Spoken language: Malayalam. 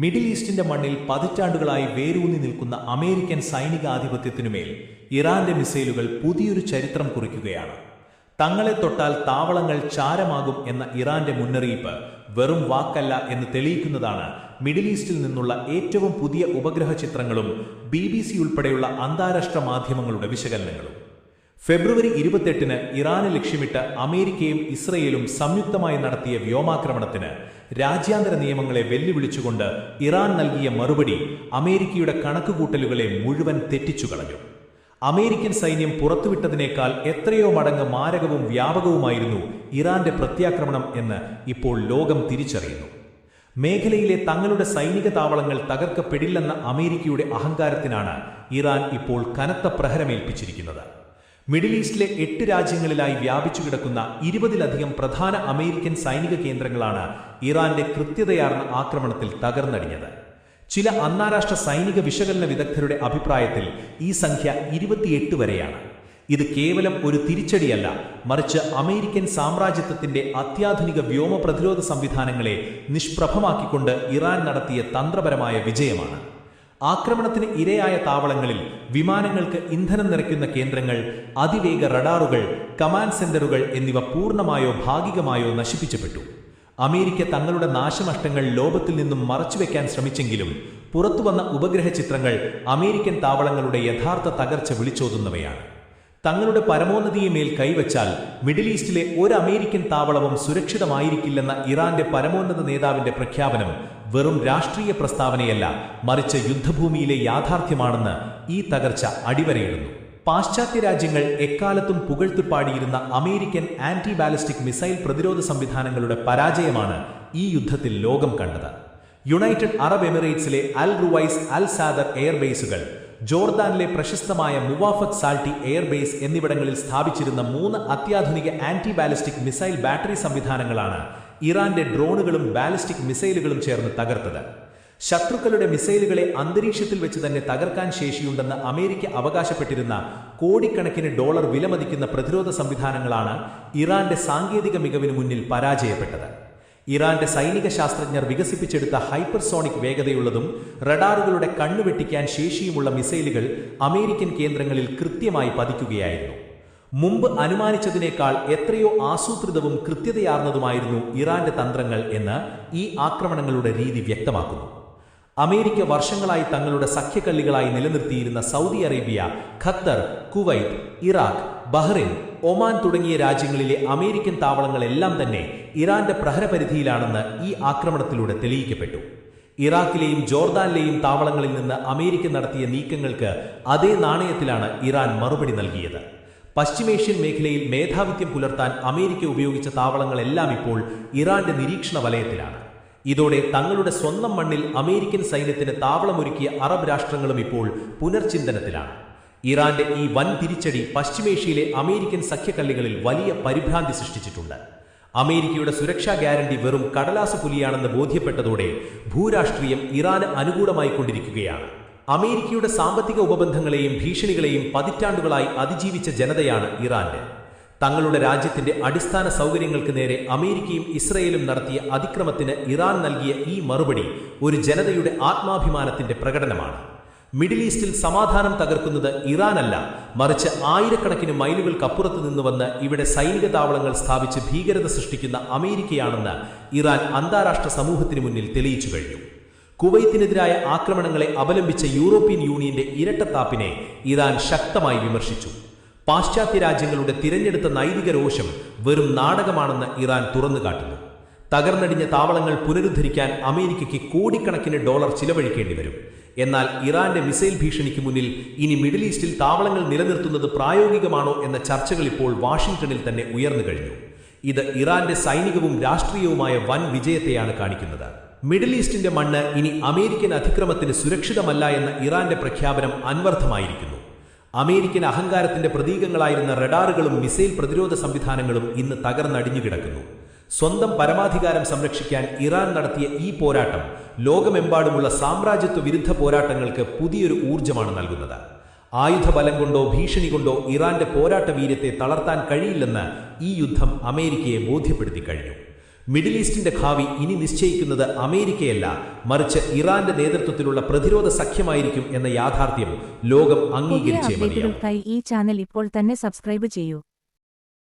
മിഡിൽ ഈസ്റ്റിന്റെ മണ്ണിൽ പതിറ്റാണ്ടുകളായി വേരൂന്നി നിൽക്കുന്ന അമേരിക്കൻ സൈനികാധിപത്യത്തിനുമേൽ ഇറാന്റെ മിസൈലുകൾ പുതിയൊരു ചരിത്രം കുറിക്കുകയാണ്. തങ്ങളെ തൊട്ടാൽ താവളങ്ങൾ ചാരമാകും എന്ന ഇറാന്റെ മുന്നറിയിപ്പ് വെറും വാക്കല്ല എന്ന് തെളിയിക്കുന്നതാണ് മിഡിൽ ഈസ്റ്റിൽ നിന്നുള്ള ഏറ്റവും പുതിയ ഉപഗ്രഹ ചിത്രങ്ങളും BBC ഉൾപ്പെടെയുള്ള അന്താരാഷ്ട്ര മാധ്യമങ്ങളുടെ വിശകലനങ്ങളും. ഫെബ്രുവരി 28-ന് ഇറാനെ ലക്ഷ്യമിട്ട് അമേരിക്കയും ഇസ്രയേലും സംയുക്തമായി നടത്തിയ വ്യോമാക്രമണത്തിന് രാജ്യാന്തര നിയമങ്ങളെ വെല്ലുവിളിച്ചുകൊണ്ട് ഇറാൻ നൽകിയ മറുപടി അമേരിക്കയുടെ കണക്കുകൂട്ടലുകളെ മുഴുവൻ തെറ്റിച്ചുകളഞ്ഞു. അമേരിക്കൻ സൈന്യം പുറത്തുവിട്ടതിനേക്കാൾ എത്രയോ മടങ്ങ് മാരകവും വ്യാപകവുമായിരുന്നു ഇറാന്റെ പ്രത്യാക്രമണം എന്ന് ഇപ്പോൾ ലോകം തിരിച്ചറിയുന്നു. മേഖലയിലെ തങ്ങളുടെ സൈനിക താവളങ്ങൾ തകർക്കപ്പെടില്ലെന്ന അമേരിക്കയുടെ അഹങ്കാരത്തിനാണ് ഇറാൻ ഇപ്പോൾ കനത്ത പ്രഹരമേൽപ്പിച്ചിരിക്കുന്നത്. മിഡിൽ ഈസ്റ്റിലെ 8 രാജ്യങ്ങളിലായി വ്യാപിച്ചു കിടക്കുന്ന 20-ലധികം പ്രധാന അമേരിക്കൻ സൈനിക കേന്ദ്രങ്ങളാണ് ഇറാന്റെ കൃത്യതയാർന്ന ആക്രമണത്തിൽ തകർന്നടിഞ്ഞത്. ചില അന്താരാഷ്ട്ര സൈനിക വിശകലന വിദഗ്ധരുടെ അഭിപ്രായത്തിൽ ഈ സംഖ്യ 28 വരെയാണ്. ഇത് കേവലം ഒരു തിരിച്ചടിയല്ല, മറിച്ച് അമേരിക്കൻ സാമ്രാജ്യത്വത്തിന്റെ അത്യാധുനിക വ്യോമ പ്രതിരോധ സംവിധാനങ്ങളെ നിഷ്പ്രഭമാക്കിക്കൊണ്ട് ഇറാൻ നടത്തിയ തന്ത്രപരമായ വിജയമാണ്. ആക്രമണത്തിന് ഇരയായ താവളങ്ങളിൽ വിമാനങ്ങൾക്ക് ഇന്ധനം നിറയ്ക്കുന്ന കേന്ദ്രങ്ങൾ, അതിവേഗ റഡാറുകൾ, കമാൻഡ് സെന്ററുകൾ എന്നിവ പൂർണ്ണമായോ ഭാഗികമായോ നശിപ്പിച്ചപ്പെട്ടു. അമേരിക്ക തങ്ങളുടെ നാശനഷ്ടങ്ങൾ ലോകത്തിൽ നിന്നും മറച്ചുവെക്കാൻ ശ്രമിച്ചെങ്കിലും പുറത്തുവന്ന ഉപഗ്രഹ ചിത്രങ്ങൾ അമേരിക്കൻ താവളങ്ങളുടെ യഥാർത്ഥ തകർച്ച വിളിച്ചോതുന്നവയാണ്. തങ്ങളുടെ പരമോന്നതിയെ മേൽ കൈവച്ചാൽ മിഡിൽ ഈസ്റ്റിലെ ഒരു അമേരിക്കൻ താവളവും സുരക്ഷിതമായിരിക്കില്ലെന്ന ഇറാന്റെ പരമോന്നത നേതാവിന്റെ പ്രഖ്യാപനം വെറും രാഷ്ട്രീയ പ്രസ്താവനയല്ല, മറിച്ച് യുദ്ധഭൂമിയിലെ യാഥാർത്ഥ്യമാണെന്ന് ഈ തകർച്ച അടിവരയിടുന്നു. പാശ്ചാത്യ രാജ്യങ്ങൾ എക്കാലത്തും പുകഴ്ത്തിപ്പാടിയിരുന്ന അമേരിക്കൻ ആന്റി ബാലിസ്റ്റിക് മിസൈൽ പ്രതിരോധ സംവിധാനങ്ങളുടെ പരാജയമാണ് ഈ യുദ്ധത്തിൽ ലോകം കണ്ടത്. യുണൈറ്റഡ് അറബ് എമിറേറ്റ്സിലെ അൽ റുവൈസ്, അൽ സാദർ എയർബേസുകൾ, ജോർദാനിലെ പ്രശസ്തമായ മുവാഫക് സാൾട്ടി എയർബേസ് എന്നിവിടങ്ങളിൽ സ്ഥാപിച്ചിരുന്ന 3 അത്യാധുനിക ആന്റി ബാലിസ്റ്റിക് മിസൈൽ ബാറ്ററി സംവിധാനങ്ങളാണ് ഇറാന്റെ ഡ്രോണുകളും ബാലിസ്റ്റിക് മിസൈലുകളും ചേർന്ന് തകർത്തത്. ശത്രുക്കളുടെ മിസൈലുകളെ അന്തരീക്ഷത്തിൽ വെച്ച് തന്നെ തകർക്കാൻ ശേഷിയുണ്ടെന്ന് അമേരിക്ക അവകാശപ്പെട്ടിരുന്ന കോടിക്കണക്കിന് ഡോളർ വിലമതിക്കുന്ന പ്രതിരോധ സംവിധാനങ്ങളാണ് ഇറാന്റെ സാങ്കേതിക മികവിന് മുന്നിൽ പരാജയപ്പെട്ടത്. ഇറാന്റെ സൈനിക ശാസ്ത്രജ്ഞർ വികസിപ്പിച്ചെടുത്ത ഹൈപ്പർസോണിക് വേഗതയുള്ളതും റഡാറുകളുടെ കണ്ണുവെട്ടിക്കാൻ ശേഷിയുമുള്ള മിസൈലുകൾ അമേരിക്കൻ കേന്ദ്രങ്ങളിൽ കൃത്യമായി പതിക്കുകയായിരുന്നു. മുമ്പ് അനുമാനിച്ചതിനേക്കാൾ എത്രയോ ആസൂത്രിതവും കൃത്യതയാർന്നതുമായിരുന്നു ഇറാന്റെ തന്ത്രങ്ങൾ എന്ന് ഈ ആക്രമണങ്ങളുടെ രീതി വ്യക്തമാക്കുന്നു. അമേരിക്ക വർഷങ്ങളായി തങ്ങളുടെ സഖ്യകള്ളികളായി നിലനിർത്തിയിരുന്ന Saudi Arabia, Qatar, Kuwait, Iraq, Bahrain, Oman തുടങ്ങിയ രാജ്യങ്ങളിലെ അമേരിക്കൻ താവളങ്ങളെല്ലാം തന്നെ ഇറാന്റെ പ്രഹരപരിധിയിലാണെന്ന് ഈ ആക്രമണത്തിലൂടെ തെളിയിക്കപ്പെട്ടു. ഇറാഖിലെയും ജോർദാനിലെയും താവളങ്ങളിൽ നിന്ന് അമേരിക്ക നടത്തിയ നീക്കങ്ങൾക്ക് അതേ നാണയത്തിലാണ് ഇറാൻ മറുപടി നൽകിയത്. പശ്ചിമേഷ്യൻ മേഖലയിൽ മേധാവിത്യം പുലർത്താൻ അമേരിക്ക ഉപയോഗിച്ച താവളങ്ങളെല്ലാം ഇപ്പോൾ ഇറാന്റെ നിരീക്ഷണ വലയത്തിലാണ്. ഇതോടെ തങ്ങളുടെ സ്വന്തം മണ്ണിൽ അമേരിക്കൻ സൈന്യത്തിന് താവളമൊരുക്കിയ അറബ് രാഷ്ട്രങ്ങളും ഇപ്പോൾ പുനർചിന്തനത്തിലാണ്. ഇറാന്റെ ഈ വൻ തിരിച്ചടി പശ്ചിമേഷ്യയിലെ അമേരിക്കൻ സഖ്യകള്ളികളിൽ വലിയ പരിഭ്രാന്തി സൃഷ്ടിച്ചിട്ടുണ്ട്. അമേരിക്കയുടെ സുരക്ഷാ ഗ്യാരണ്ടി വെറും കടലാസ് പുലിയാണെന്ന് ബോധ്യപ്പെട്ടതോടെ ഭൂരാഷ്ട്രീയം ഇറാന് അനുകൂലമായിക്കൊണ്ടിരിക്കുകയാണ്. അമേരിക്കയുടെ സാമ്പത്തിക ഉപബന്ധങ്ങളെയും ഭീഷണികളെയും പതിറ്റാണ്ടുകളായി അതിജീവിച്ച ജനതയാണ് ഇറാന്റെ. തങ്ങളുടെ രാജ്യത്തിന്റെ അടിസ്ഥാന സൗകര്യങ്ങൾക്ക് നേരെ അമേരിക്കയും ഇസ്രയേലും നടത്തിയ അതിക്രമത്തിന് ഇറാൻ നൽകിയ ഈ മറുപടി ഒരു ജനതയുടെ ആത്മാഭിമാനത്തിന്റെ പ്രകടനമാണ്. മിഡിൽ ഈസ്റ്റിൽ സമാധാനം തകർക്കുന്നത് ഇറാനല്ല, മറിച്ച് ആയിരക്കണക്കിന് മൈലുകൾക്കപ്പുറത്ത് നിന്ന് വന്ന് ഇവിടെ സൈനിക താവളങ്ങൾ സ്ഥാപിച്ച് ഭീകരത സൃഷ്ടിക്കുന്ന അമേരിക്കയാണെന്ന് ഇറാൻ അന്താരാഷ്ട്ര സമൂഹത്തിന് മുന്നിൽ തെളിയിച്ചു കഴിഞ്ഞു. കുവൈത്തിനെതിരായ ആക്രമണങ്ങളെ അപലപിച്ച യൂറോപ്യൻ യൂണിയന്റെ ഇരട്ടത്താപ്പിനെ ഇറാൻ ശക്തമായി വിമർശിച്ചു. പാശ്ചാത്യ രാജ്യങ്ങളുടെ തിരഞ്ഞെടുത്ത നൈതിക രോഷം വെറും നാടകമാണെന്ന് ഇറാൻ തുറന്നുകാട്ടുന്നു. തകർന്നടിഞ്ഞ താവളങ്ങൾ പുനരുദ്ധരിക്കാൻ അമേരിക്കയ്ക്ക് കോടിക്കണക്കിന് ഡോളർ ചിലവഴിക്കേണ്ടി വരും. എന്നാൽ ഇറാന്റെ മിസൈൽ ഭീഷണിക്ക് മുന്നിൽ ഇനി മിഡിൽ ഈസ്റ്റിൽ താവളങ്ങൾ നിലനിർത്തുന്നത് പ്രായോഗികമാണോ എന്ന ചർച്ചകൾ ഇപ്പോൾ വാഷിംഗ്ടണിൽ തന്നെ ഉയർന്നു കഴിഞ്ഞു. ഇത് ഇറാന്റെ സൈനികവും രാഷ്ട്രീയവുമായ വൻ വിജയത്തെയാണ് കാണിക്കുന്നത്. മിഡിൽ ഈസ്റ്റിന്റെ മണ്ണ് ഇനി അമേരിക്കൻ അതിക്രമത്തിന് സുരക്ഷിതമല്ല എന്ന ഇറാന്റെ പ്രഖ്യാപനം അന്വർത്ഥമായിരിക്കുന്നു. അമേരിക്കൻ അഹങ്കാരത്തിന്റെ പ്രതീകങ്ങളായിരുന്ന റഡാറുകളും മിസൈൽ പ്രതിരോധ സംവിധാനങ്ങളും ഇന്ന് തകർന്നടിഞ്ഞു കിടക്കുന്നു. സ്വന്തം പരമാധികാരം സംരക്ഷിക്കാൻ ഇറാൻ നടത്തിയ ഈ പോരാട്ടം ലോകമെമ്പാടുമുള്ള സാമ്രാജ്യത്വ വിരുദ്ധ പോരാട്ടങ്ങൾക്ക് പുതിയൊരു ഊർജ്ജമാണ് നൽകുന്നത്. ആയുധബലം കൊണ്ടോ ഭീഷണി കൊണ്ടോ ഇറാന്റെ പോരാട്ട വീര്യത്തെ തളർത്താൻ കഴിയില്ലെന്ന് ഈ യുദ്ധം അമേരിക്കയെ ബോധ്യപ്പെടുത്തി കഴിഞ്ഞു. മിഡിൽ ഈസ്റ്റിന്റെ ഭാവി ഇനി നിശ്ചയിക്കുന്നത് അമേരിക്കയല്ല, മറിച്ച് ഇറാന്റെ നേതൃത്വത്തിലുള്ള പ്രതിരോധ സഖ്യമായിരിക്കും എന്ന യാഥാർത്ഥ്യം ലോകം അംഗീകരിച്ചേ മതിയാവൂ. ഈ ചാനൽ ഇപ്പോൾ തന്നെ സബ്സ്ക്രൈബ് ചെയ്യൂ.